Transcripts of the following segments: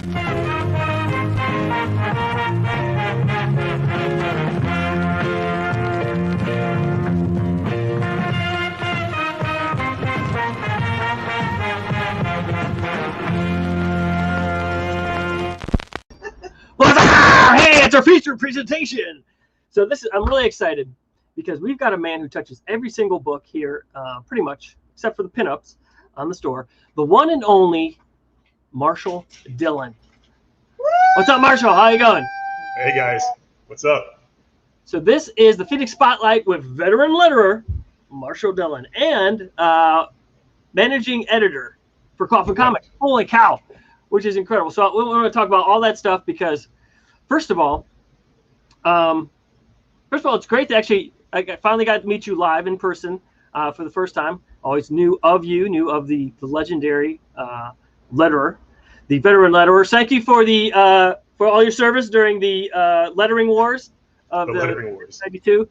Hey, it's our feature presentation. So I'm really excited because we've got a man who touches every single book here, pretty much, except for the pinups on the store. The one and only Marshall Dillon. What's up, Marshall? How you going? Hey guys, what's up? So this is the Phoenix Spotlight with veteran letterer Marshall Dillon and managing editor for Coffin Comics. Holy cow, which is incredible. So we want to talk about all that stuff because, first of all, it's great to actually. I finally got to meet you live in person for the first time. Always knew of you, knew of the legendary letterer, the veteran letterer. Thank you for the for all your service during the lettering wars of the lettering wars '92.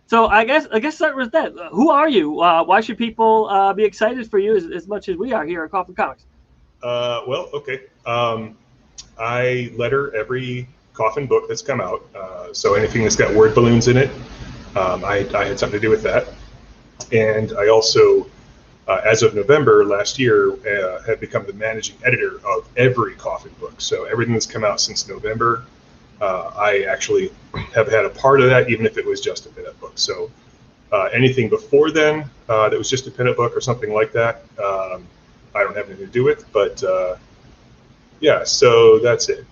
So I guess start with that. Who are you? Why should people be excited for you as much as we are here at Coffin Comics? Well, okay. I letter every Coffin book that's come out. So anything that's got word balloons in it, I had something to do with that. And I also, as of November last year, have become the managing editor of every Coffin book. So everything that's come out since November, I actually have had a part of that, even if it was just a pinup book. So anything before then that was just a pinup book or something like that, I don't have anything to do with, but yeah, so that's it.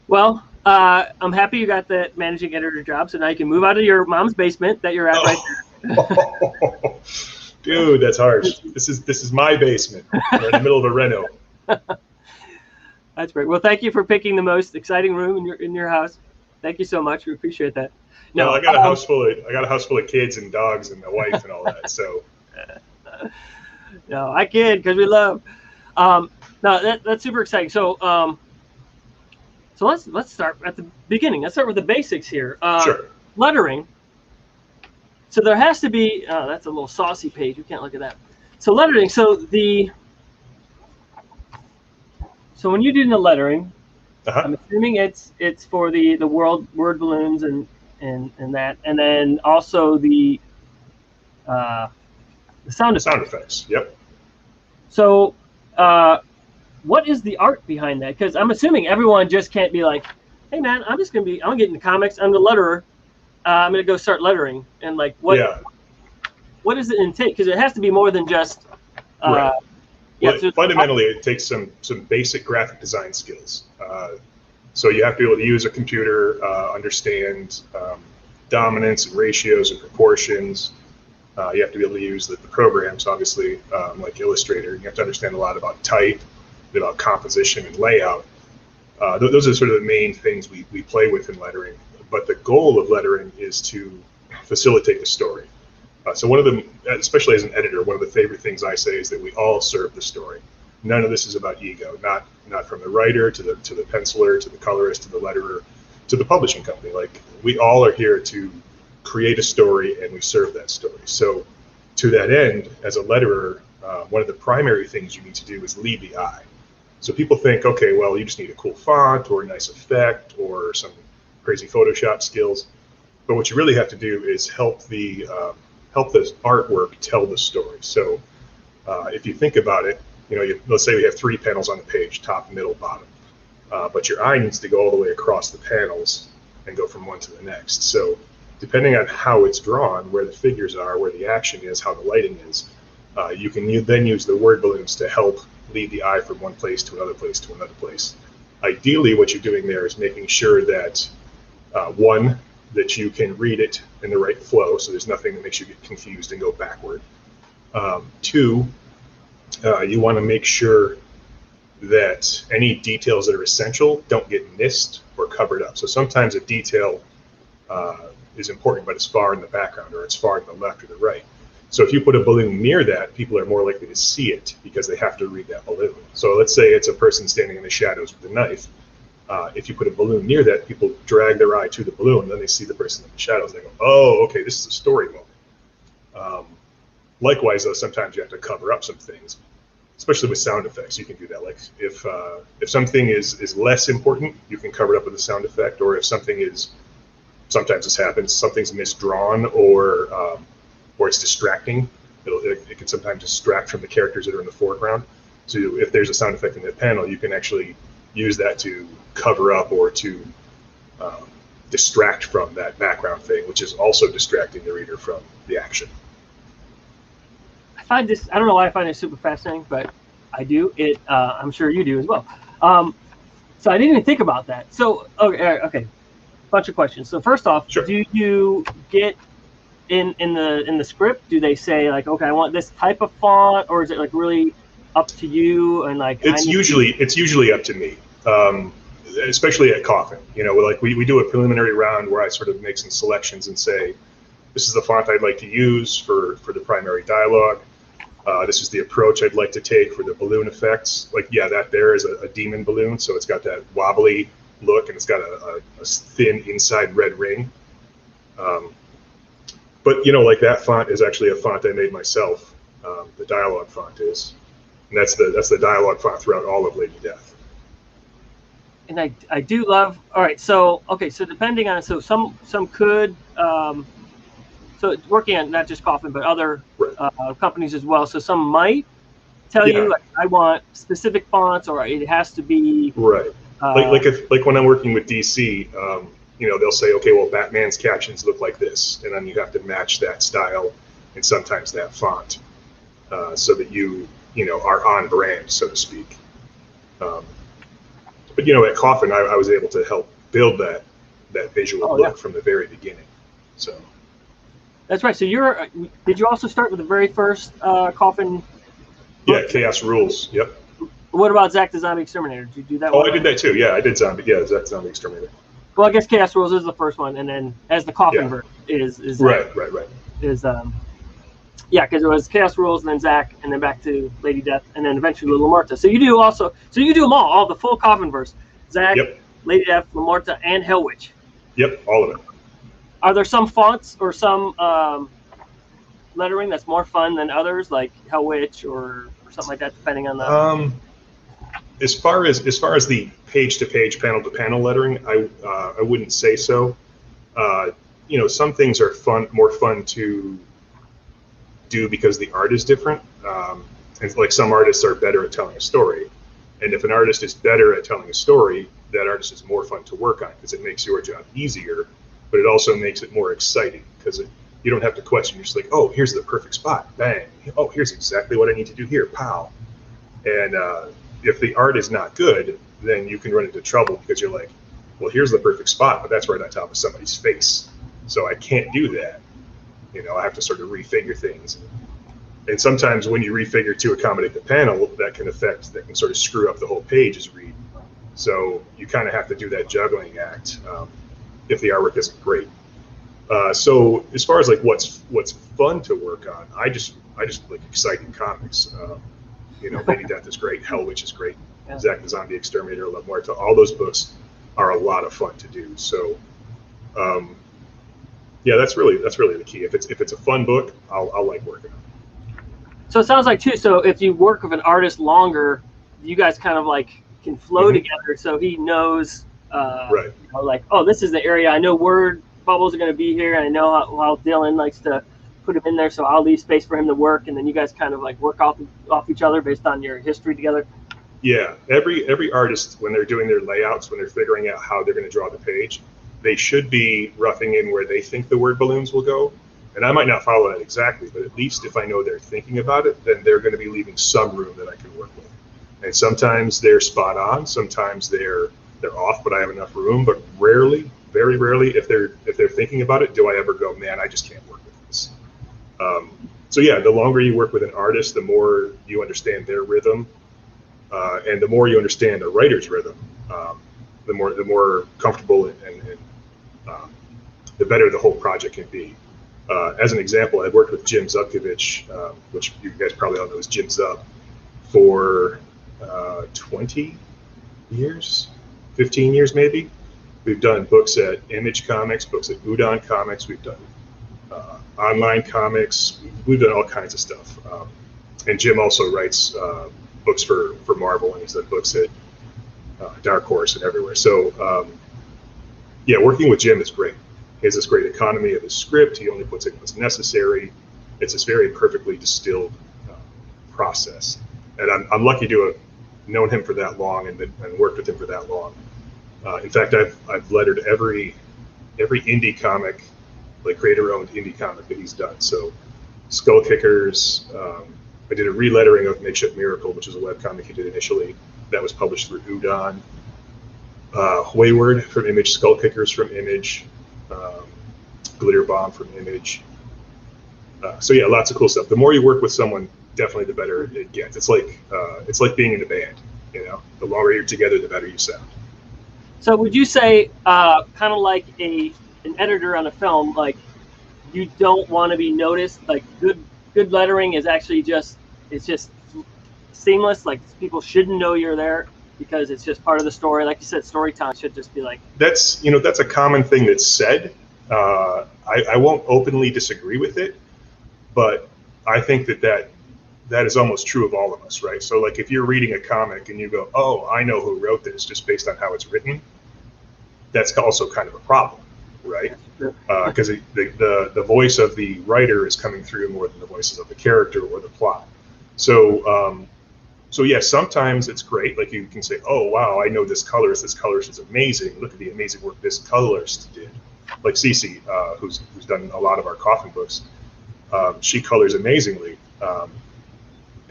Well, I'm happy you got that managing editor job, so now you can move out of your mom's basement that you're at right there. Dude, that's harsh. This is my basement. We're in the middle of a reno. That's great. Well, thank you for picking the most exciting room in your house. Thank you so much. We appreciate that. No, I got a house full of kids and dogs and a wife and all that. So. No, I kid because we love. No, that's super exciting. So, so let's start at the beginning. Let's start with the basics here. Sure. Lettering. So there has to be. Oh, that's a little saucy page. You can't look at that. So lettering. So when you do the lettering, I'm assuming it's for the word balloons and that, and then also the sound effects. Yep. So, what is the art behind that? Because I'm assuming everyone just can't be like, "Hey, man, I'm gonna get into comics. I'm the letterer. I'm gonna go start lettering." And like, what does it intake? Because it has to be more than just. Right. Fundamentally, it takes some basic graphic design skills. So you have to be able to use a computer, understand dominance and ratios and proportions. You have to be able to use the programs, obviously, like Illustrator. You have to understand a lot about type, about composition and layout. Those are sort of the main things we play with in lettering. But the goal of lettering is to facilitate the story. So one of them, especially as an editor, one of the favorite things I say is that we all serve the story. None of this is about ego. Not from the writer to the penciler to the colorist to the letterer to the publishing company. Like, we all are here to create a story, and we serve that story. So to that end, as a letterer, one of the primary things you need to do is lead the eye. So people think, okay, well, you just need a cool font or a nice effect or some crazy Photoshop skills. But what you really have to do is help the artwork tell the story. So if you think about it, let's say we have 3 panels on the page, top, middle, bottom. But your eye needs to go all the way across the panels and go from one to the next. So depending on how it's drawn, where the figures are, where the action is, how the lighting is, you can then use the word balloons to help lead the eye from one place to another place to another place. Ideally, what you're doing there is making sure that, one, that you can read it in the right flow, so there's nothing that makes you get confused and go backward. 2, you want to make sure that any details that are essential don't get missed or covered up. So sometimes a detail is important, but it's far in the background, or it's far to the left or the right. So if you put a balloon near that, people are more likely to see it because they have to read that balloon. So let's say it's a person standing in the shadows with a knife. If you put a balloon near that, people drag their eye to the balloon, and then they see the person in the shadows. They go, oh, okay, this is a story moment. Likewise, though, sometimes you have to cover up some things, especially with sound effects. You can do that. Like if something is less important, you can cover it up with a sound effect. Or if something is, sometimes this happens, something's misdrawn or it's distracting. It can sometimes distract from the characters that are in the foreground. So if there's a sound effect in that panel, you can actually use that to cover up or to distract from that background thing, which is also distracting the reader from the action. I don't know why I find it super fascinating, but I do. I'm sure you do as well. So I didn't even think about that. So, okay. Bunch of questions. So first off, sure. Do you get in the script, do they say like, okay, I want this type of font, or is it like really up to you? And like, it's usually up to me, especially at Coffin. You know, like we do a preliminary round where I sort of make some selections and say, this is the font I'd like to use for the primary dialogue. This is the approach I'd like to take for the balloon effects. Like, yeah, that there is a demon balloon, so it's got that wobbly look, and it's got a thin inside red ring. But, you know, like that font is actually a font I made myself. The dialogue font is. And that's the dialogue font throughout all of Lady Death. And I do love, all right, so, okay, so depending on, so some could, so working on not just Coffin, but other companies as well. So some might tell you, like, I want specific fonts, or it has to be. Right. Like when I'm working with DC, you know, they'll say, okay, well, Batman's captions look like this, and then you have to match that style and sometimes that font, so that you know, are on brand, so to speak. But you know, at Coffin, I was able to help build that visual look from the very beginning. So. That's right. So did you also start with the very first Coffin book? Yeah, Chaos Rules. Yep. What about Zack the Zombie Exterminator? Did you do that one? I did that too. Yeah, I did Zack the Zombie Exterminator. Well, I guess Chaos Rules is the first one, and then as the Coffin version is right. Is yeah, because it was Chaos Rules, and then Zack, and then back to Lady Death, and then eventually Lamarta. So you do them all the full Coffin verse. Zack, Lady Death, Lamarta, and Hellwitch. Yep, all of it. Are there some fonts or some lettering that's more fun than others, like Hellwitch or something like that, depending on the? As far as the page-to-page, panel-to-panel lettering, I wouldn't say so. You know, some things are more fun to do because the art is different. And like some artists are better at telling a story, and if an artist is better at telling a story, that artist is more fun to work on because it makes your job easier. But it also makes it more exciting because you don't have to question. You're just like, oh, here's the perfect spot, bang. Oh, here's exactly what I need to do here, pow. And if the art is not good, then you can run into trouble because you're like, well, here's the perfect spot, but that's right on top of somebody's face. So I can't do that. You know, I have to sort of refigure things. And sometimes when you refigure to accommodate the panel, that can sort of screw up the whole page's read. So you kind of have to do that juggling act. If the artwork isn't great. So as far as like what's fun to work on, I just like exciting comics. You know, Lady Death is great, Hellwitch is great, Zack the Zombie Exterminator, Love Muerto, all those books are a lot of fun to do. So yeah, that's really the key. If it's a fun book, I'll like working on it. So it sounds like too, so if you work with an artist longer, you guys kind of like can flow together, so he knows you know, like, oh, this is the area. I know word bubbles are going to be here, and I know how Dillon likes to put him in there, so I'll leave space for him to work, and then you guys kind of like work off each other based on your history together. Yeah, every artist, when they're doing their layouts, when they're figuring out how they're going to draw the page, they should be roughing in where they think the word balloons will go. And I might not follow that exactly, but at least if I know they're thinking about it, then they're going to be leaving some room that I can work with. And sometimes they're spot on, sometimes they're off, but I have enough room. But rarely, very rarely, if they're thinking about it, do I ever go, man, I just can't work with this. So yeah, the longer you work with an artist, the more you understand their rhythm, and the more you understand a writer's rhythm, the more comfortable and the better the whole project can be. As an example, I've worked with Jim Zubkovich, which you guys probably all know as Jim Zub, for 20 years, 15 years maybe. We've done books at Image Comics, books at Udon Comics. We've done online comics. We've done all kinds of stuff. And Jim also writes books for Marvel, and he's done books at Dark Horse and everywhere. So yeah, working with Jim is great. He has this great economy of his script. He only puts in what's necessary. It's this very perfectly distilled process. And I'm lucky to have known him for that long and worked with him for that long. In fact, I've lettered every indie comic, like creator-owned indie comic that he's done. So Skull Kickers, I did a re-lettering of Makeshift Miracle, which is a webcomic he did initially. That was published through Udon. Wayward from Image, Skull Kickers from Image, Glitter Bomb from Image. So yeah, lots of cool stuff. The more you work with someone, definitely the better it gets. It's like being in a band, you know. The longer you're together, the better you sound. So would you say, kind of like an editor on a film, like you don't want to be noticed? Like good lettering is actually just seamless. Like people shouldn't know you're there because it's just part of the story. Like you said, storytelling should just be like. That's a common thing that's said. I won't openly disagree with it, but I think that is almost true of all of us, right? So like if you're reading a comic and you go, oh, I know who wrote this just based on how it's written, that's also kind of a problem, right? Because the voice of the writer is coming through more than the voices of the character or the plot. So yeah, sometimes it's great. Like you can say, oh, wow, I know this colorist. This colorist is amazing. Look at the amazing work this colorist did. Like Cece, who's done a lot of our Coffin books, she colors amazingly.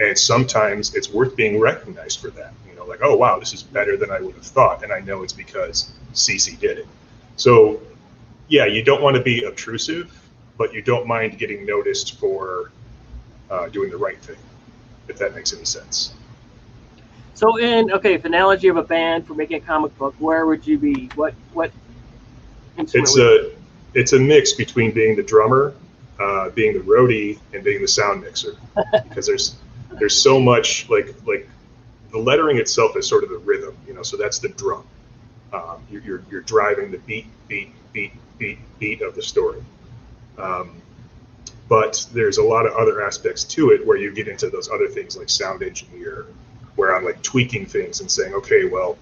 And sometimes it's worth being recognized for that. You know, like, oh, wow, this is better than I would have thought. And I know it's because Cece did it. So, yeah, you don't want to be obtrusive, but you don't mind getting noticed for doing the right thing, if that makes any sense. So if analogy of a band for making a comic book, where would you be? What instrument? It's a mix between being the drummer, being the roadie, and being the sound mixer, because there's so much like the lettering itself is sort of the rhythm, you know. So that's the drum. You're driving the beat of the story. But there's a lot of other aspects to it where you get into those other things like sound engineer, where I'm like tweaking things and saying, okay, well,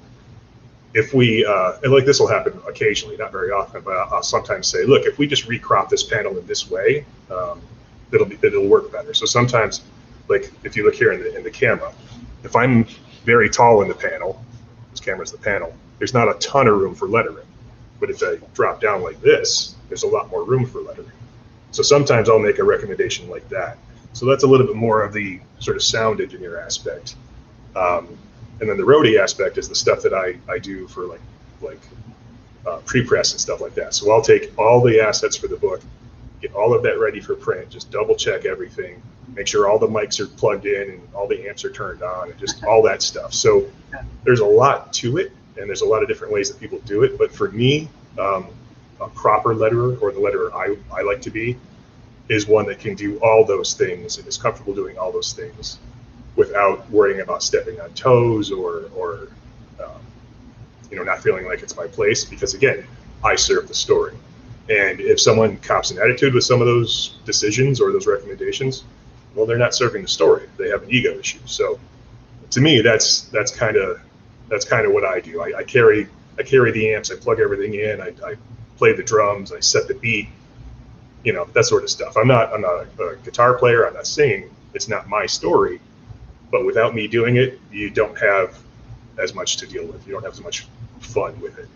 if we and like this will happen occasionally, not very often, but I'll sometimes say, look, if we just recrop this panel in this way, it'll work better. So sometimes, like if you look here in the camera, if I'm very tall in the panel, this camera's the panel, there's not a ton of room for lettering. But if I drop down like this, there's a lot more room for lettering. So sometimes I'll make a recommendation like that. So that's a little bit more of the sort of sound engineer aspect. And then the roadie aspect is the stuff that I do for like pre-press and stuff like that. So I'll take all the assets for the book, get all of that ready for print, just double check everything, make sure all the mics are plugged in and all the amps are turned on and just all that stuff. So there's a lot to it, and there's a lot of different ways that people do it. But for me, a proper letterer, or the letterer I like to be, is one that can do all those things and is comfortable doing all those things without worrying about stepping on toes or not feeling like it's my place, because again, I serve the story. And if someone cops an attitude with some of those decisions or those recommendations, well, they're not serving the story. They have an ego issue. So to me, that's kind of what I do. I carry the amps, I plug everything in, I play the drums, I set the beat, that sort of stuff. I'm not a guitar player, I'm not singing, it's not my story. But without me doing it, you don't have as much to deal with. You don't have as much fun with it.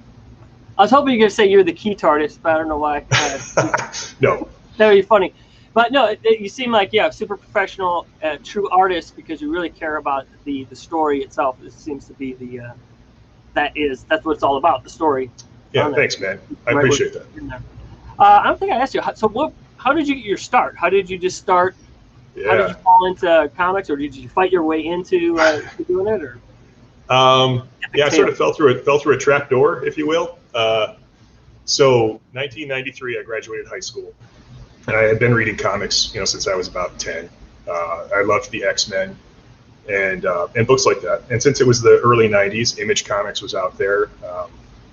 I was hoping you were going to say you're the keyboard artist, but I don't know why. No. That would be funny. But no, you seem like, super professional, true artist, because you really care about the story itself. It seems to be that's what it's all about, the story. Yeah, thanks, man. I appreciate that. I don't think I asked you. So how did you get your start? How did you just start? Yeah. How did you fall into comics, or did you fight your way into doing it? Or I sort of fell through a trap door, if you will. So 1993, I graduated high school, and I had been reading comics, since I was about 10. I loved the X-Men and books like that. And since it was the early 90s, Image Comics was out there.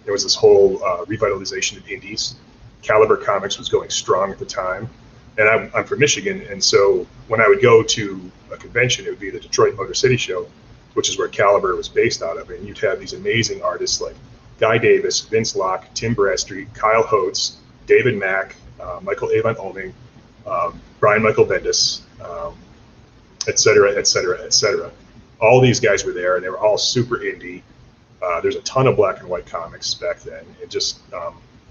There was this whole revitalization of indies. Caliber Comics was going strong at the time, and I'm from Michigan, and so when I would go to a convention, it would be the Detroit Motor City Show, which is where Caliber was based out of, and you'd have these amazing artists like Guy Davis, Vince Locke, Tim Bradstreet, Kyle Holtz, David Mack, Michael Avon Olming, Brian Michael Bendis, et cetera, et cetera, et cetera. All these guys were there, and they were all super indie. There's a ton of black and white comics back then, and just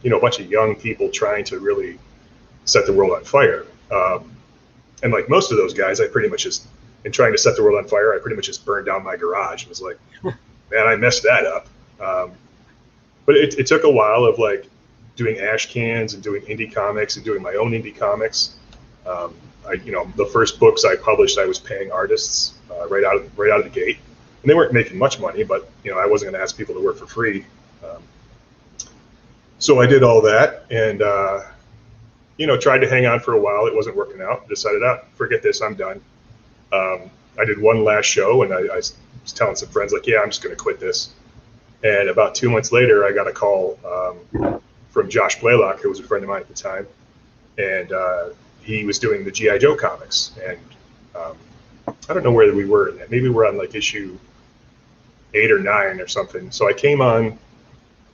you know, a bunch of young people trying to really set the world on fire. And like most of those guys, I pretty much just, in trying to set the world on fire, I pretty much just burned down my garage and was like, man, I messed that up. But it took a while of like doing ash cans and doing indie comics and doing my own indie comics. You know, the first books I published, I was paying artists right out of the gate, and they weren't making much money, but you know, I wasn't going to ask people to work for free. So I did all that, and you know, tried to hang on for a while. It wasn't working out. Decided, forget this, I'm done. I did one last show, and I was telling some friends like, yeah, I'm just going to quit this. And about 2 months later, I got a call from Josh Blaylock, who was a friend of mine at the time, and he was doing the G.I. Joe comics. And I don't know where we were in that. Maybe we're on like issue 8 or 9 or something. So I came on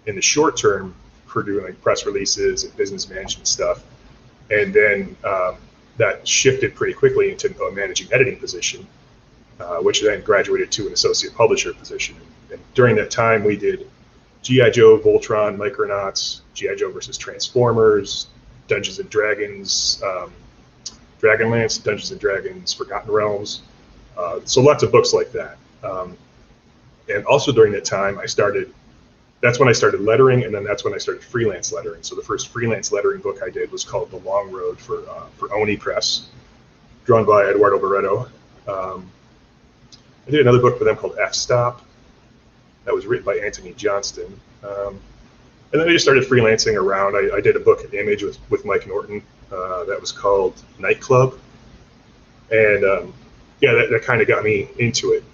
in the short term for doing like press releases and business management stuff. And then that shifted pretty quickly into a managing editing position, which then graduated to an associate publisher position. And during that time, we did G.I. Joe, Voltron, Micronauts, G.I. Joe versus Transformers, Dungeons and Dragons, Dragonlance, Dungeons and Dragons, Forgotten Realms. So lots of books like that. And also during that time, that's when I started lettering, and then that's when I started freelance lettering. So the first freelance lettering book I did was called The Long Road for Oni Press, drawn by Eduardo Barreto. I did another book for them called F-Stop. That was written by Anthony Johnston. And then I just started freelancing around. I did a book at Image with Mike Norton that was called Nightclub. And yeah, that kind of got me into it.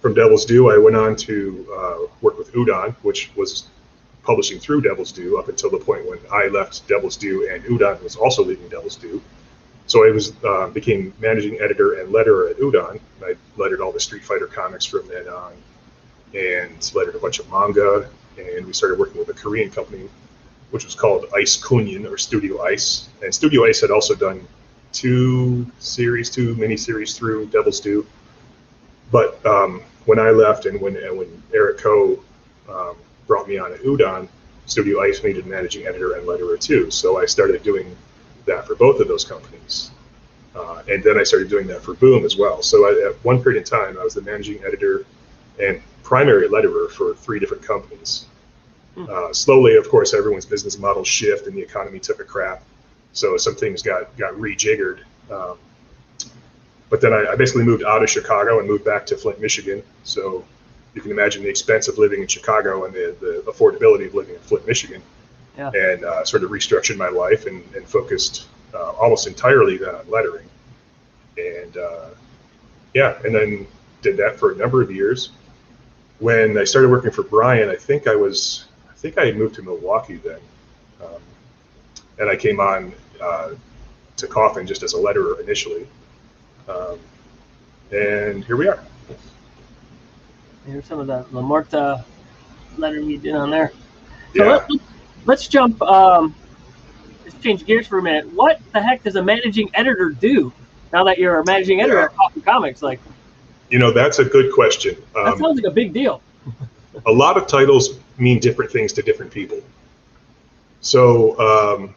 From Devil's Due, I went on to work with Udon, which was publishing through Devil's Due up until the point when I left Devil's Due and Udon was also leaving Devil's Due. So I became managing editor and letterer at Udon. I lettered all the Street Fighter comics from then on, and lettered a bunch of manga. And we started working with a Korean company, which was called Ice Kunyin, or Studio Ice. And Studio Ice had also done two miniseries through Devil's Due. But when I left, and when Eric Coe brought me on at Udon, Studio Ice needed managing editor and letterer too. So I started doing that for both of those companies. And then I started doing that for Boom as well. So at one period in time, I was the managing editor and primary letterer for 3 different companies. Slowly, of course, everyone's business models shift and the economy took a crap. So some things got rejiggered. But then I basically moved out of Chicago and moved back to Flint, Michigan. So you can imagine the expense of living in Chicago and the affordability of living in Flint, Michigan. Yeah. And sort of restructured my life and focused almost entirely then on lettering. And yeah, and then did that for a number of years. When I started working for Brian, I think I had moved to Milwaukee then. And I came on to Coffin just as a letterer initially. And here we are. Here's some of the La Morta lettering you did on there. So yeah. Let's jump, let's change gears for a minute. What the heck does a managing editor do now that you're a managing editor at Coffin Comics? Like, you know, that's a good question. That sounds like a big deal. A lot of titles mean different things to different people. So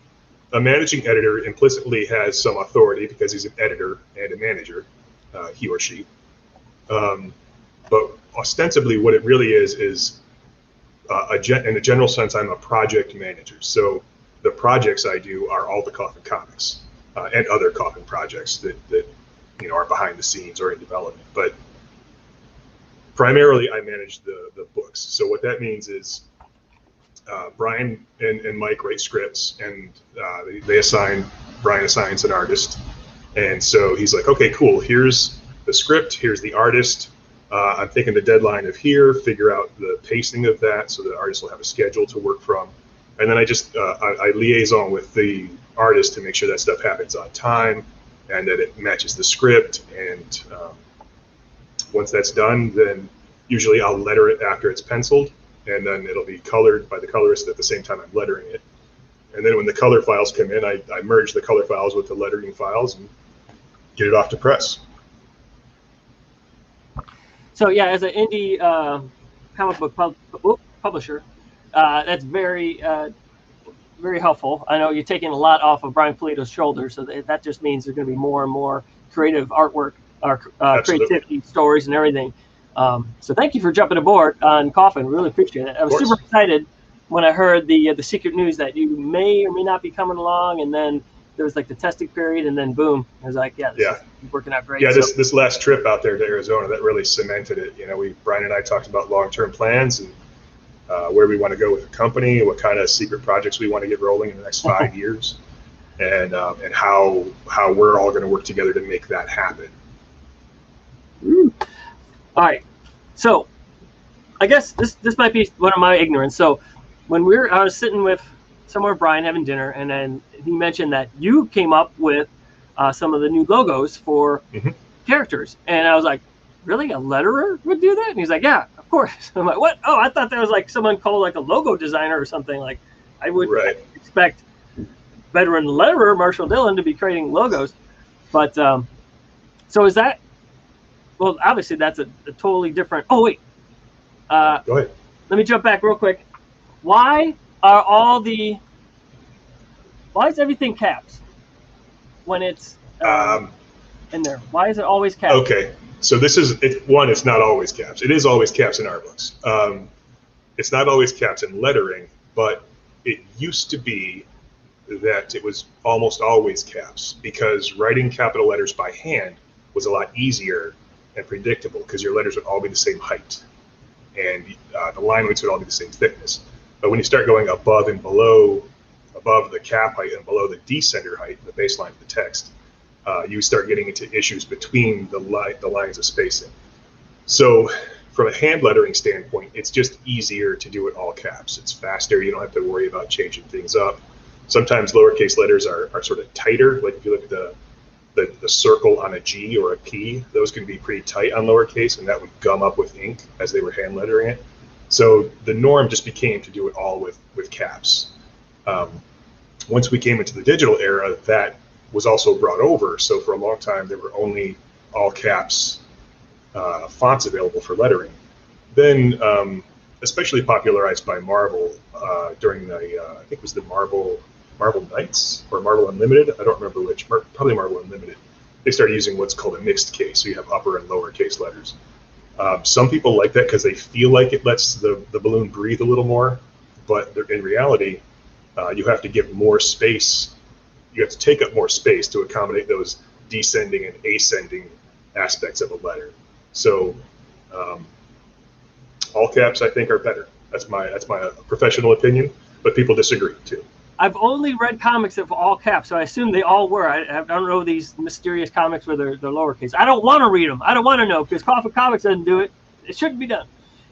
a managing editor implicitly has some authority because he's an editor and a manager, he or she. But ostensibly what it really is in a general sense, I'm a project manager. So the projects I do are all the Coffin Comics and other Coffin projects that you know are behind the scenes or in development. But primarily I manage the books. So what that means is Brian and Mike write scripts, and Brian assigns an artist. And so he's like, okay, cool, here's the script, here's the artist. I'm thinking the deadline of here, figure out the pacing of that so the artist will have a schedule to work from. And then I just I liaison with the artist to make sure that stuff happens on time and that it matches the script. And once that's done, then usually I'll letter it after it's penciled, and then it'll be colored by the colorist at the same time I'm lettering it. And then when the color files come in, I merge the color files with the lettering files and get it off to press. So yeah, as an indie comic book publisher, that's very very helpful. I know you're taking a lot off of Brian Polito's shoulders, so that just means there's going to be more and more creative artwork, or creativity, stories, and everything. So thank you for jumping aboard on Coffin. Really appreciate it. I was super excited when I heard the secret news that you may or may not be coming along, and then there was like the testing period, and then boom, I was like, yeah, this is working out great. Yeah, this last trip out there to Arizona, that really cemented it. You know, Brian and I talked about long-term plans and where we want to go with the company, what kind of secret projects we want to get rolling in the next 5 years, and how we're all going to work together to make that happen. All right, so I guess this might be one of my ignorance. So when I was sitting with somewhere Brian having dinner, and then he mentioned that you came up with some of the new logos for characters, and I was like, really, a letterer would do that? And he's like, yeah, of course. I'm like, what? Oh, I thought that was like someone called like a logo designer or something. Like I would expect veteran letterer Marshall Dillon to be creating logos, but so is that? Well, obviously that's a totally different. Oh wait, go ahead. Let me jump back real quick. Why is everything caps when it's in there? Why is it always caps? Okay, so it's not always caps. It is always caps in our books. It's not always caps in lettering, but it used to be that it was almost always caps, because writing capital letters by hand was a lot easier and predictable, because your letters would all be the same height, and the line weights would all be the same thickness. But when you start going above and below, above the cap height and below the descender height, the baseline of the text, you start getting into issues between the lines of spacing. So from a hand lettering standpoint, it's just easier to do it all caps. It's faster. You don't have to worry about changing things up. Sometimes lowercase letters are sort of tighter. Like if you look at the circle on a G or a P, those can be pretty tight on lowercase, and that would gum up with ink as they were hand lettering it. So the norm just became to do it all with caps. Once we came into the digital era, that was also brought over. So for a long time, there were only all caps fonts available for lettering. Then, especially popularized by Marvel during the, I think it was the Marvel Knights or Marvel Unlimited. I don't remember which, probably Marvel Unlimited. They started using what's called a mixed case. So you have upper and lower case letters. Some people like that because they feel like it lets the balloon breathe a little more, but in reality, you have to give more space. You have to take up more space to accommodate those descending and ascending aspects of a letter. So all caps, I think, are better. That's my professional opinion, but people disagree too. I've only read comics of all caps, so I assume they all were. I don't know these mysterious comics where they're lowercase. I don't want to read them. I don't want to know, because Coffin Comics doesn't do it. It shouldn't be done.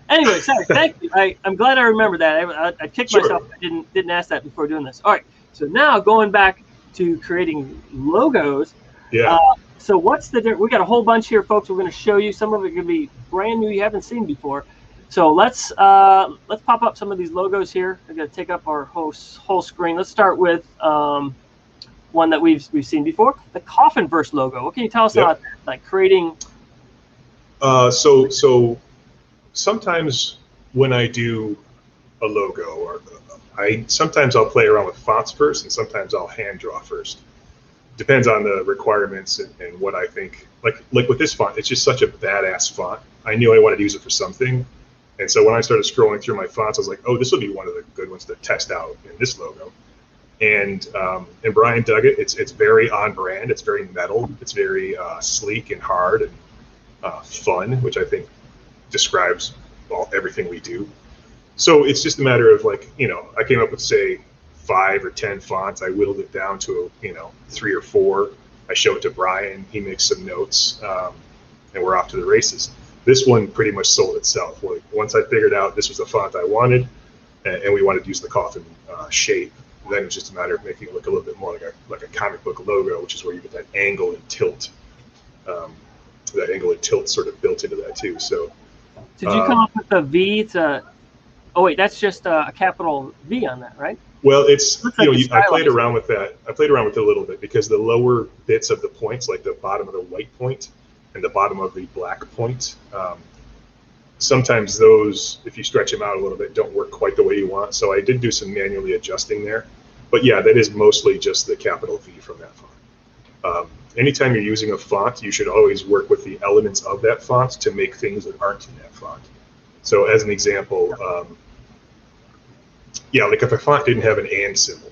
Anyway, sorry. Thank you. I'm glad I remember that. I kicked myself. I didn't ask that before doing this. All right. So now going back to creating logos. Yeah. So what's the difference? We got a whole bunch here, folks. We're going to show you. Some of it could be brand new, you haven't seen before. So let's pop up some of these logos here. We're going to take up our whole screen. Let's start with one that we've seen before, the Coffin Verse logo. What can you tell us about that? Like creating? So sometimes when I do a logo, or sometimes I'll play around with fonts first, and sometimes I'll hand draw first. Depends on the requirements and what I think. Like with this font, it's just such a badass font. I knew I wanted to use it for something. And so when I started scrolling through my fonts, I was like, oh, this will be one of the good ones to test out in this logo. And Brian dug it. It's very on brand. It's very metal. It's very sleek and hard and fun, which I think describes everything we do. So it's just a matter of I came up with, say, 5 or 10 fonts. I whittled it down to 3 or 4. I show it to Brian. He makes some notes, and we're off to the races. This one pretty much sold itself. Once I figured out this was the font I wanted, and we wanted to use the coffin shape. Then it's just a matter of making it look a little bit more like a comic book logo, which is where you get that angle and tilt. That angle and tilt sort of built into that too. So did you come up with the V to? Oh wait, that's just a capital V on that, right? Well, it's like I played around with that. I played around with it a little bit because the lower bits of the points, like the bottom of the white point and the bottom of the black point, sometimes those, if you stretch them out a little bit, don't work quite the way you want. So I did do some manually adjusting there. But yeah, that is mostly just the capital V from that font. Anytime you're using a font, you should always work with the elements of that font to make things that aren't in that font. So as an example, like if a font didn't have an and symbol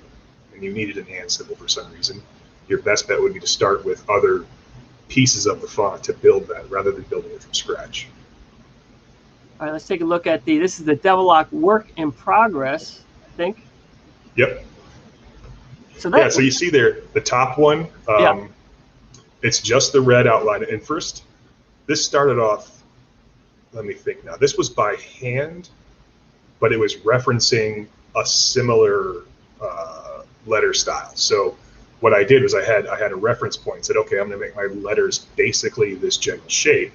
and you needed an and symbol for some reason, your best bet would be to start with other pieces of the font to build that rather than building it from scratch. All right, let's take a look at this is the Devil-Lock work in progress, I think. Yep. So so you see there, the top one, it's just the red outline. And first, this started off, let me think now, this was by hand, but it was referencing a similar letter style. So what I did was I had a reference point and said, okay, I'm gonna make my letters basically this general shape,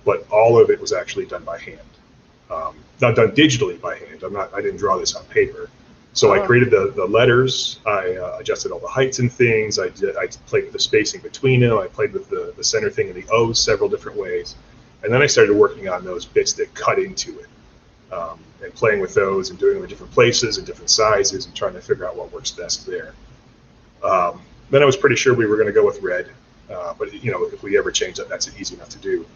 but all of it was actually done by hand. Not done digitally by hand. I didn't draw this on paper. So I created the letters, I adjusted all the heights and things, I played with the spacing between them, I played with the center thing and the O's several different ways. And then I started working on those bits that cut into it. And playing with those and doing them in different places and different sizes and trying to figure out what works best there. Then I was pretty sure we were going to go with red, but if we ever change that, that's easy enough to do.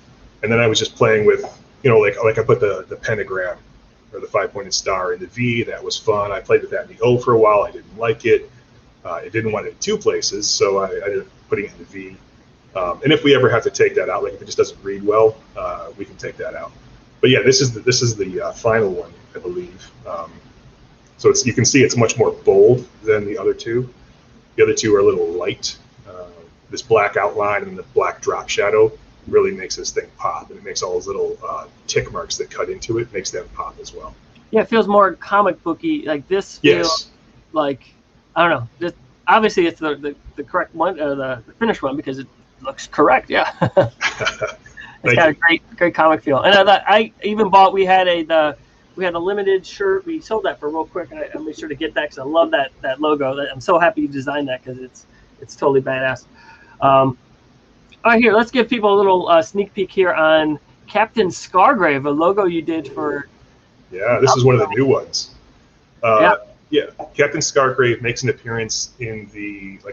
And then I was just playing with, like I put the pentagram or the 5-pointed star in the V. That was fun. I played with that in the O for a while. I didn't like it. I didn't want it in 2 places, so I ended up putting it in the V. And if we ever have to take that out, like if it just doesn't read well, we can take that out. But yeah, this is the final one, I believe. So you can see it's much more bold than the other 2. The other 2 are a little light. This black outline and the black drop shadow really makes this thing pop, and it makes all those little tick marks that cut into it, makes them pop as well. Yeah, it feels more comic booky. Like this feels like, I don't know. Just obviously it's the correct one, the finished one, because it looks correct. Yeah. It's got a great comic feel. And I even bought. We had a limited shirt. We sold that for real quick. I made sure to get that because I love that logo. I'm so happy you designed that because it's totally badass. All right, here, let's give people a little sneak peek here on Captain Skargrave, a logo you did for. Yeah, this is one of the new ones. Yeah, Captain Skargrave makes an appearance in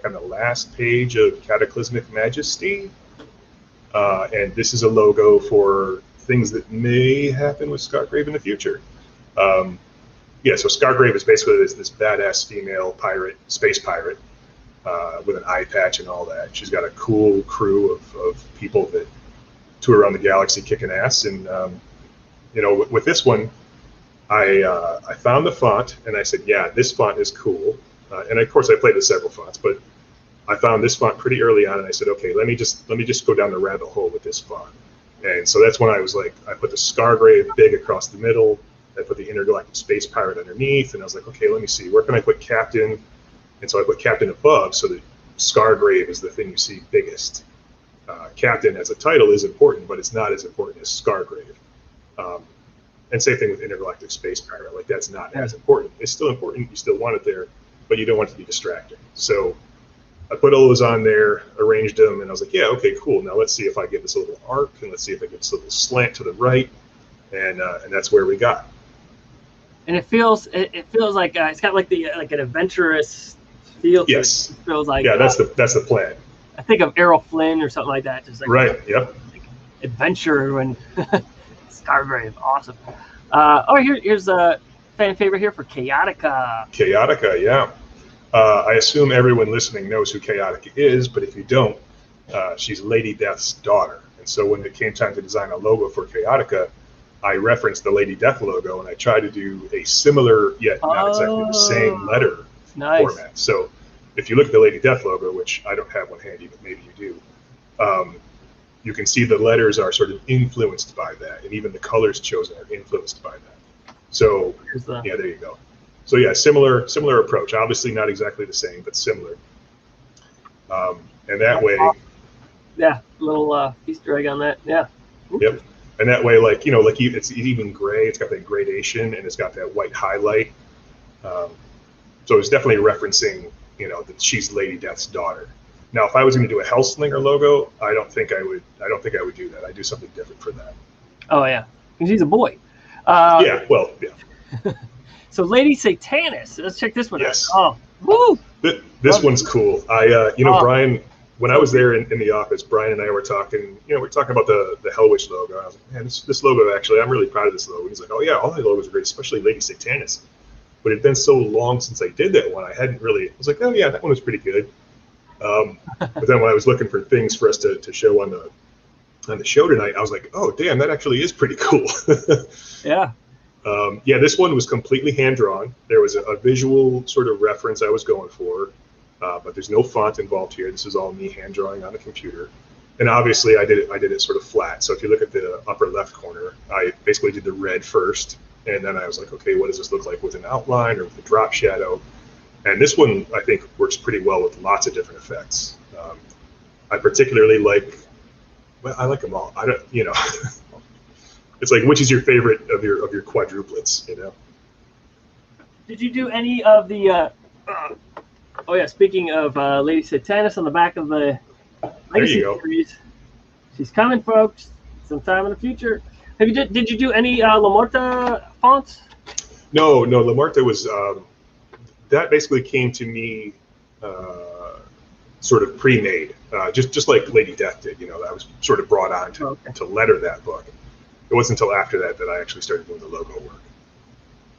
on the last page of Cataclysmic Majesty. And this is a logo for things that may happen with Skargrave in the future. So Skargrave is basically this badass female pirate, space pirate, with an eye patch and all that. She's got a cool crew of people that tour around the galaxy kicking ass. And with this one, I found the font and I said, yeah, this font is cool. And of course I played with several fonts, but I found this font pretty early on, and I said, okay, let me just go down the rabbit hole with this font. And so that's when I was like, I put the Skargrave big across the middle, I put the Intergalactic Space Pirate underneath, and I was like, okay, let me see, where can I put Captain? And so I put Captain above, so that Skargrave is the thing you see biggest. Captain as a title is important, but it's not as important as Skargrave. And same thing with Intergalactic Space Pirate, like that's not as important. It's still important, you still want it there, but you don't want it to be distracting. So I put all those on there, arranged them, and I was like, yeah, okay, cool. Now let's see if I get this a little arc, and let's see if I get this little slant to the right, and that's where we got. And it feels like it's got like an adventurous feel. Yes. It feels like that's the plan. I think of Errol Flynn or something like that. Just like right. Yep. Like adventure and Skargrave, awesome. Here's a fan favorite here for Chaotica. Chaotica, yeah. I assume everyone listening knows who Chaotica is, but if you don't, she's Lady Death's daughter. And so when it came time to design a logo for Chaotica, I referenced the Lady Death logo, and I tried to do a similar, yet not exactly the same letter format. So if you look at the Lady Death logo, which I don't have one handy, but maybe you do, you can see the letters are sort of influenced by that, and even the colors chosen are influenced by that. So, yeah, there you go. So yeah, similar approach. Obviously not exactly the same, but similar. And that way, yeah, little Easter egg on that. Yeah. Yep. And that way, like it's even gray. It's got that gradation, and it's got that white highlight. So it's definitely referencing, that she's Lady Death's daughter. Now, if I was going to do a Hellslinger logo, I don't think I would do that. I'd do something different for that. Oh yeah, because he's a boy. Yeah. Well, yeah. So Lady Satanis. Let's check this one yes. out. Oh, woo! This one's cool. Brian, when I was there in the office, Brian and I were talking. We're talking about the Hellwitch logo. I was like, man, this logo actually, I'm really proud of this logo. He's like, oh yeah, all my logos are great, especially Lady Satanis. But it had been so long since I did that one, I was like, oh yeah, that one was pretty good. But then when I was looking for things for us to show on the show tonight, I was like, oh damn, that actually is pretty cool. Yeah. Yeah, this one was completely hand drawn. There was a visual sort of reference I was going for, but there's no font involved here. This is all me hand drawing on the computer, and obviously I did it sort of flat. So if you look at the upper left corner, I basically did the red first, and then I was like, okay, what does this look like with an outline or with a drop shadow? And this one I think works pretty well with lots of different effects. I particularly like. Well, I like them all. I don't, It's like, which is your favorite of your quadruplets? Did you do any of the? Oh yeah, speaking of Lady Satanis on the back of the Legacy series, she's coming, folks, sometime in the future. Did you do any La Morta fonts? No. La Morta was that basically came to me sort of pre-made, just like Lady Death did. I was sort of brought on to letter that book. It wasn't until after that I actually started doing the logo work.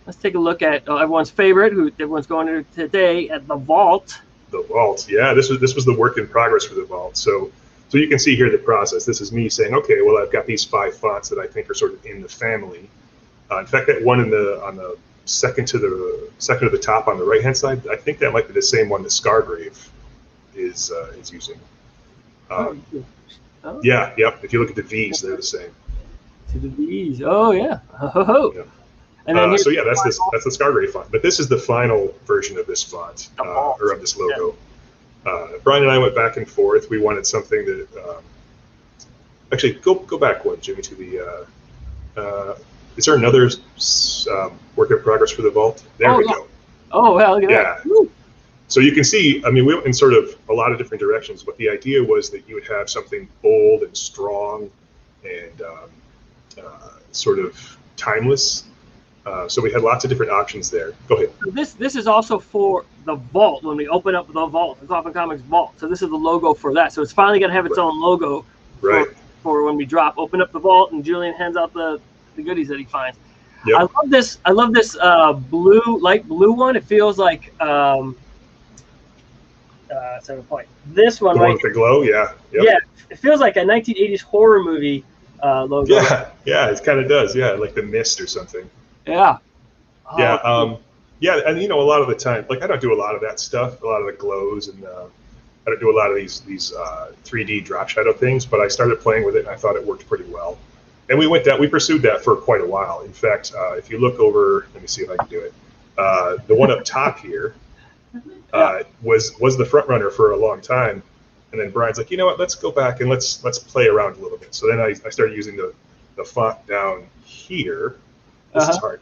Let's take a look at everyone's favorite, who everyone's going to today, at the Vault. The Vault, yeah. This was the work in progress for the Vault. So you can see here the process. This is me saying, okay, well, I've got these 5 fonts that I think are sort of in the family. In fact, that one on the second to the top on the right hand side, I think that might be the same one that Skargrave is using. Yeah, yep. If you look at the V's, they're the same. To the V's. Oh yeah. Oh. Yeah. And then so yeah, that's the Skargrave font. But this is the final version of this font or of this logo. Yeah. Brian and I went back and forth. We wanted something that actually go back one, Jimmy, to the. Is there another work in progress for the Vault? There we go. Oh well, look at that. Woo. So you can see, I mean, we went in sort of a lot of different directions, but the idea was that you would have something bold and strong and sort of timeless. So we had lots of different options there. Go ahead. This is also for the Vault, when we open up the Vault, the Coffin Comics Vault. So this is the logo for that. So it's finally going to have its own logo for when we open up the Vault and Julian hands out the goodies that he finds. Yep. I love this light blue one. It feels like 7 point. This one, the one with the glow, yeah. Yep. Yeah, it feels like a 1980s horror movie logo. Yeah, it kind of does. Yeah, like The Mist or something. Yeah. Yeah, and a lot of the time, like I don't do a lot of that stuff, a lot of the glows, and I don't do a lot of these 3D drop shadow things. But I started playing with it, and I thought it worked pretty well. And we pursued that for quite a while. In fact, if you look over, let me see if I can do it. The one up top here was the front runner for a long time, and then Brian's like, you know what? Let's go back and let's play around a little bit. So then I started using the font down here. This is hard.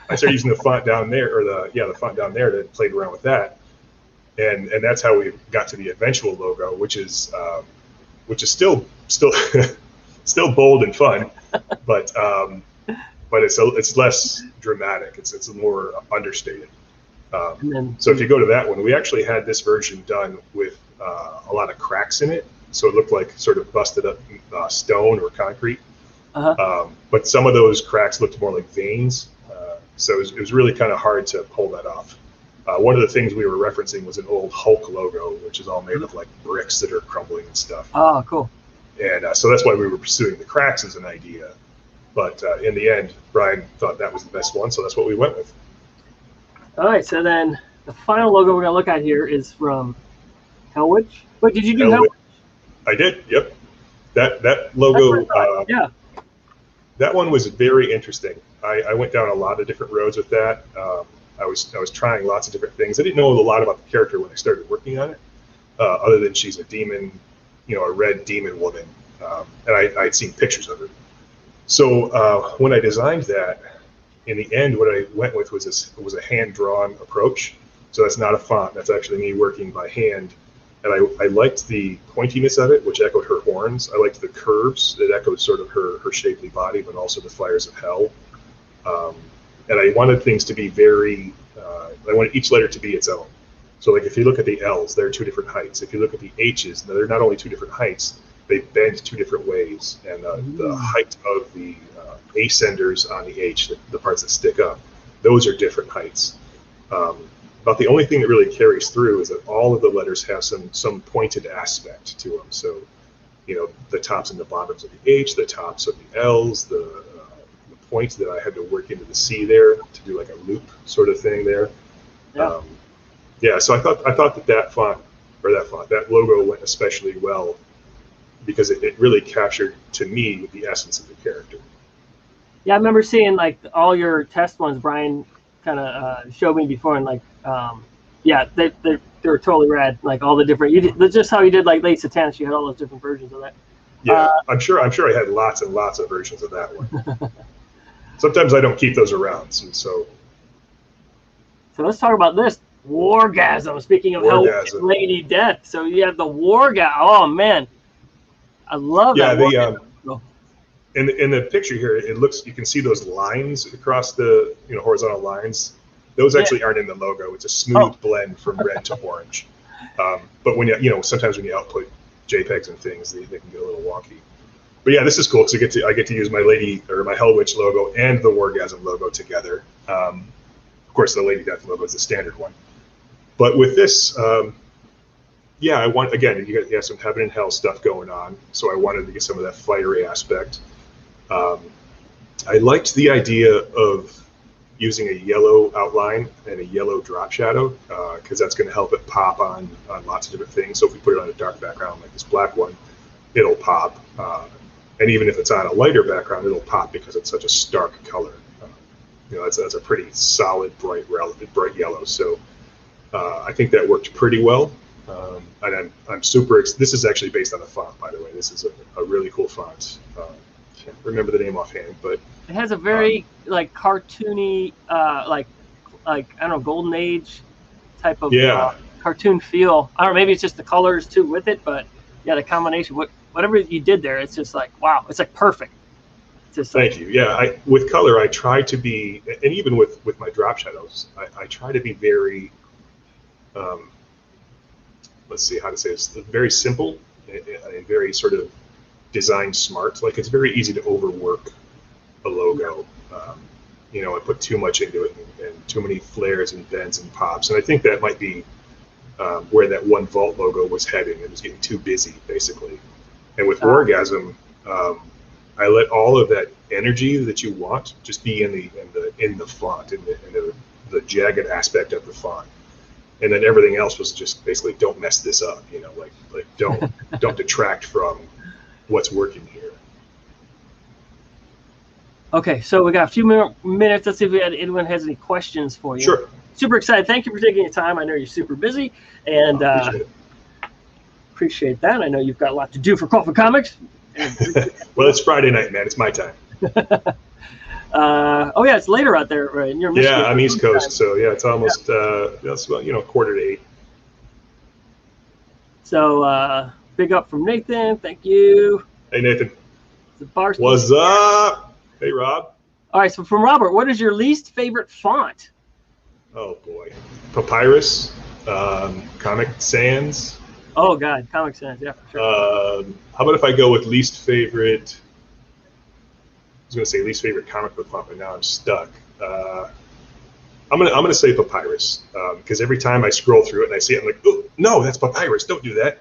I started using the font down there, or the font down there, that played around with that, and that's how we got to the eventual logo, which is still still bold and fun, but it's less dramatic. It's more understated. So if you go to that one, we actually had this version done with a lot of cracks in it, so it looked like sort of busted up stone or concrete. But some of those cracks looked more like veins, so it was really kind of hard to pull that off. One of the things we were referencing was an old Hulk logo, which is all made of like bricks that are crumbling and stuff. Oh, cool. And so that's why we were pursuing the cracks as an idea. But in the end, Brian thought that was the best one, so that's what we went with. All right, so then the final logo we're going to look at here is from Hellwitch. Wait, did you do Hellwitch? I did, yep. That logo, yeah. That one was very interesting. I went down a lot of different roads with that. I was trying lots of different things. I didn't know a lot about the character when I started working on it, other than she's a demon, a red demon woman, and I'd seen pictures of her. So when I designed that, in the end, what I went with was a hand-drawn approach. So that's not a font. That's actually me working by hand. And I liked the pointiness of it, which echoed her horns. I liked the curves that echoed sort of her shapely body, but also the fires of hell. And I wanted things to be very, I wanted each letter to be its own. So like if you look at the L's, they're 2 different heights. If you look at the H's, they're not only 2 different heights, they bend 2 different ways. And the height of the ascenders on the H, the parts that stick up, those are different heights. About the only thing that really carries through is that all of the letters have some pointed aspect to them. So, the tops and the bottoms of the H, the tops of the L's, the point that I had to work into the C there to do like a loop sort of thing there. Yeah. So I thought that logo went especially well because it really captured to me the essence of the character. Yeah, I remember seeing like all your test ones. Brian kind of showed me before, and like, yeah, they're totally rad. Like all the different, just how you did like Late Satanic, you had all those different versions of that. Yeah, I'm sure I had lots and lots of versions of that one. Sometimes I don't keep those around, so let's talk about this Wargasm. Speaking of Hellwitch, Lady Death, so you have the Wargasm. Oh man, I love that. Yeah, in the picture here, it looks, you can see those lines across the horizontal lines. Those actually aren't in the logo. It's a smooth blend from red to orange. But when sometimes when you output JPEGs and things, they can get a little wonky. But yeah, this is cool because I get to use my Hellwitch logo and the Wargasm logo together. Of course, the Lady Death logo is the standard one. But with this, yeah, I want, again, you have some heaven and hell stuff going on, so I wanted to get some of that fiery aspect. I liked the idea of using a yellow outline and a yellow drop shadow because that's going to help it pop on lots of different things. So if we put it on a dark background like this black one, it'll pop. And even if it's on a lighter background, it'll pop because it's such a stark color. That's a pretty solid, bright yellow. So I think that worked pretty well. And I'm super. This is actually based on a font, by the way. This is a really cool font. Can't remember the name offhand, but it has a very like cartoony, like I don't know, Golden Age type of cartoon feel. I don't know, maybe it's just the colors too with it, but yeah, the combination, whatever you did there, it's just like wow, it's like perfect. It's just Thank you. Yeah, with color, I try to be, and even with my drop shadows, I try to be very. Let's see how to say this. Very simple and very sort of design smart. Like it's very easy to overwork a logo. I put too much into it and too many flares and bends and pops. And I think that might be where that One Vault logo was heading. It was getting too busy, basically. And with Wargasm, I let all of that energy that you want just be in the font, in the jagged aspect of the font. And then everything else was just basically don't mess this up, like don't detract from what's working here. Okay, so we got a few more minutes. Let's see if anyone has any questions for you. Sure. Super excited. Thank you for taking your time. I know you're super busy, and appreciate that. I know you've got a lot to do for Coffin Comics. Well, it's Friday night, man. It's my time. Oh yeah, it's later out there, right? You're Michigan. Yeah, I'm East Coast, so yeah, it's almost that's about 7:45. So big up from Nathan. Thank you. Hey Nathan. What's up? Hey Rob. All right, so from Robert, what is your least favorite font? Oh boy, Papyrus, Comic Sans. Oh God, Comic Sans, yeah, for sure. How about if I go with least favorite? I was going to say least favorite comic book font, but now I'm stuck. I'm gonna say Papyrus because every time I scroll through it and I see it, I'm like, oh no, that's Papyrus. Don't do that.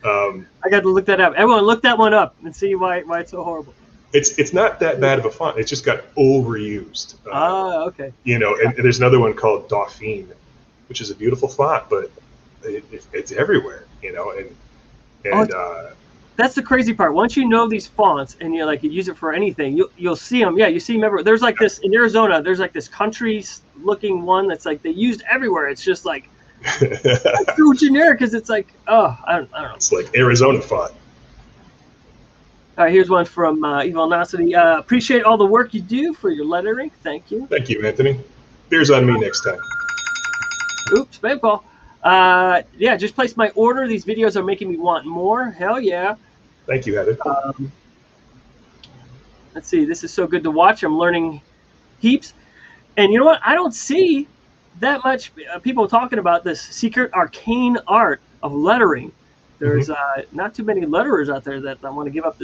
I got to look that up. Everyone, look that one up and see why it's so horrible. It's not that bad of a font. It's just got overused. Okay. And there's another one called Dauphine, which is a beautiful font, but it's everywhere. That's the crazy part. Once you know these fonts and you're like, you use it for anything, you'll see them. Yeah, you see them everywhere. There's like this in Arizona. There's like this country-looking one that's like they used everywhere. It's just like it's so generic because it's like, oh, I don't know. It's like Arizona font. All right, here's one from Evilnosity. Appreciate all the work you do for your lettering. Thank you. Thank you, Anthony. Beer's on me next time. Oops, spam call. Yeah, just placed my order. These videos are making me want more. Hell yeah. Thank you, Heather. Let's see. This is so good to watch. I'm learning heaps. And you know what? I don't see that much people talking about this secret arcane art of lettering. There's not too many letterers out there that I want to give up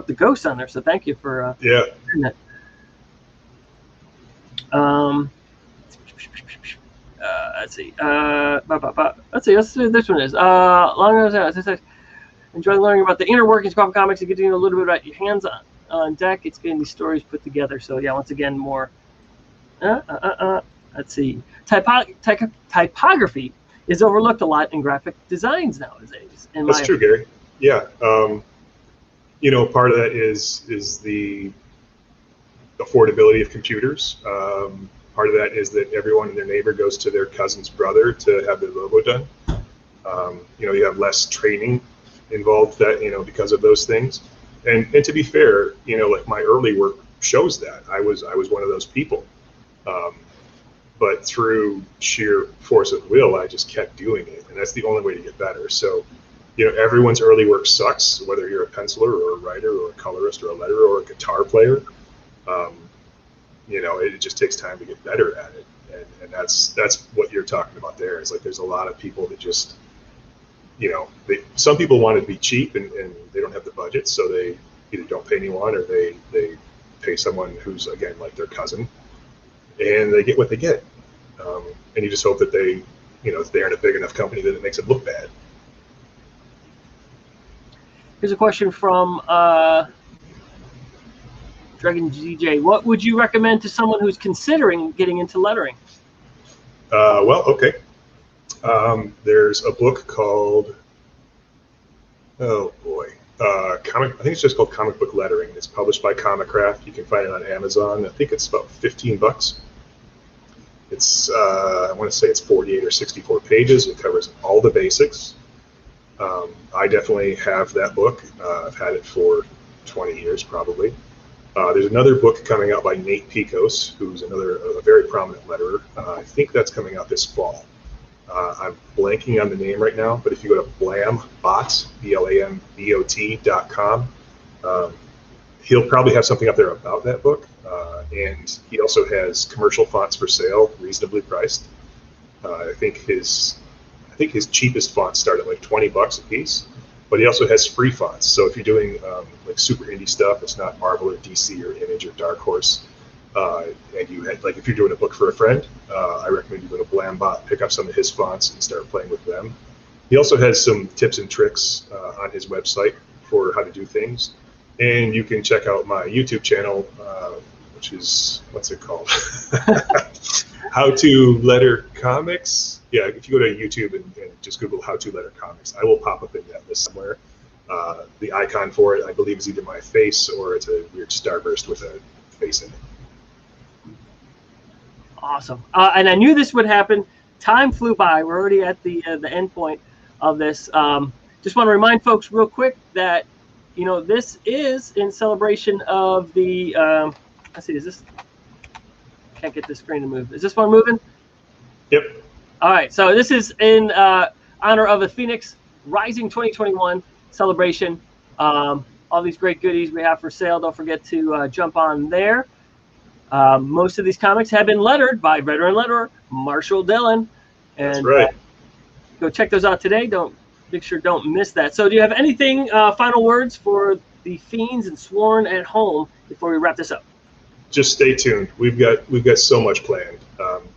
the ghost on there. So thank you for doing that. Let's see. Let's see. Let's see what this one is. Long as enjoy learning about the inner workings of Coffin Comics and getting a little bit about your hands on deck. It's getting these stories put together. So yeah, once again, more. Let's see. Typography is overlooked a lot in graphic designs nowadays. That's true, Gary. Yeah. You know, part of that is the affordability of computers. Part of that is that everyone and their neighbor goes to their cousin's brother to have their logo done. You know, you have less training involved that, you know, because of those things. And to be fair, you know, like my early work shows that I was one of those people. But through sheer force of will, I just kept doing it, and that's the only way to get better. So, you know, everyone's early work sucks, whether you're a penciler or a writer or a colorist or a letterer or a guitar player. You know, it just takes time to get better at it, and that's what you're talking about there. Is like there's a lot of people that just, you know, some people want to be cheap and they don't have the budget, so they either don't pay anyone or they pay someone who's, again, like their cousin, and they get what they get. And you just hope that they, you know, if they aren't a big enough company that it makes it look bad. Here's a question from Dragon DJ. What would you recommend to someone who's considering getting into lettering? Well, okay. There's a book called, oh boy, I think it's just called Comic Book Lettering. It's published by Comicraft. You can find it on Amazon. I think it's about $15. It's, I want to say it's 48 or 64 pages. It covers all the basics. I definitely have that book. I've had it for 20 years probably. There's another book coming out by Nate Picos, who's a very prominent letterer. I think that's coming out this fall. I'm blanking on the name right now, but if you go to blambot, BLAMBOT.com, he'll probably have something up there about that book. And he also has commercial fonts for sale, reasonably priced. I think his cheapest fonts start at like $20 a piece, but he also has free fonts. So if you're doing like super indie stuff, it's not Marvel or DC or Image or Dark Horse, and you had, like, if you're doing a book for a friend, I recommend you go to Blambot, pick up some of his fonts and start playing with them. He also has some tips and tricks on his website for how to do things. And you can check out my YouTube channel, which is, what's it called? How to Letter Comics. Yeah, if you go to YouTube and just Google How to Letter Comics, I will pop up in that list somewhere. The icon for it, I believe, is either my face or it's a weird starburst with a face in it. Awesome. And I knew this would happen. Time flew by. We're already at the end point of this. Just want to remind folks real quick that, you know, this is in celebration of the, let's see, is this, can't get this screen to move. Is this one moving? Yep. All right, so this is in honor of the Phoenix Rising 2021 celebration. All these great goodies we have for sale. Don't forget to jump on there. Most of these comics have been lettered by veteran letterer Marshall Dillon. And, that's right. Go check those out today. Make sure don't miss that. So do you have anything, final words for the Fiends and Sworn at home before we wrap this up? Just stay tuned. We've got so much planned.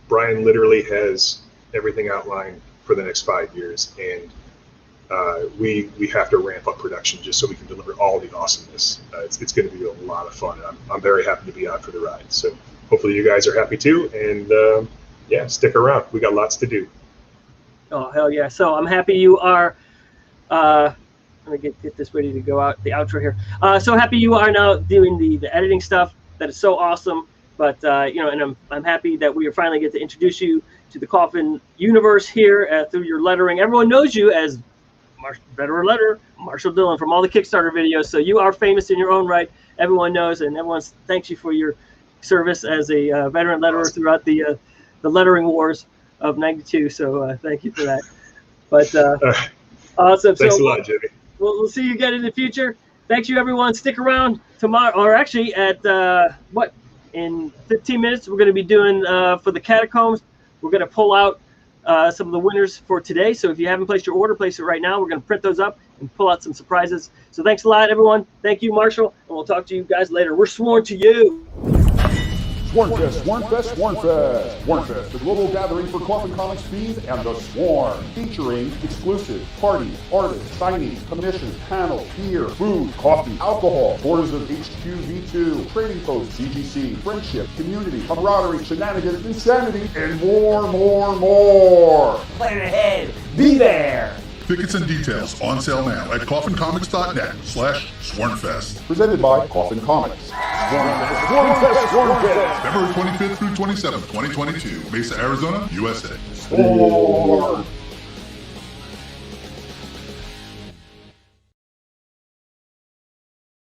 Brian literally has everything outlined for the next 5 years, and we have to ramp up production just so we can deliver all the awesomeness. It's going to be a lot of fun. I'm very happy to be on for the ride. So hopefully you guys are happy too, and yeah, stick around. We got lots to do. Oh, hell yeah. So I'm happy you are I'm gonna get this ready to go out, the outro here. So happy you are now doing the editing stuff. That is so awesome. But you know, and I'm happy that we are finally get to introduce you to the Coffin universe here through your lettering. Everyone knows you as veteran letterer Marshall Dillon from all the Kickstarter videos. So you are famous in your own right. Everyone knows, and everyone thanks you for your service as a veteran letterer throughout the lettering wars of '92. So thank you for that. But awesome. Thanks a lot, Jimmy. We'll see you again in the future. Thanks you, everyone. Stick around tomorrow, or actually at in 15 minutes, we're going to be doing for the Catacombs. We're going to pull out some of the winners for today. So if you haven't placed your order, place it right now. We're going to print those up and pull out some surprises. So thanks a lot, everyone. Thank you, Marshall, and we'll talk to you guys later. We're sworn to you. Swarmfest, Swarmfest, Swarmfest. Swarmfest, the global gathering for Coffin Comics fiends and the Swarm, featuring exclusive parties, artists, signings, commissions, panels, beer, food, coffee, alcohol, tours of HQV2, trading posts, CGC, friendship, community, camaraderie, shenanigans, insanity, and more. Plan ahead. Be there. Tickets and details on sale now at coffincomics.net/Swarmfest. Presented by Coffin Comics. Swarmfest, Swarmfest, Swarmfest. February 25th through 27th, 2022, Mesa, Arizona, USA. Swarm.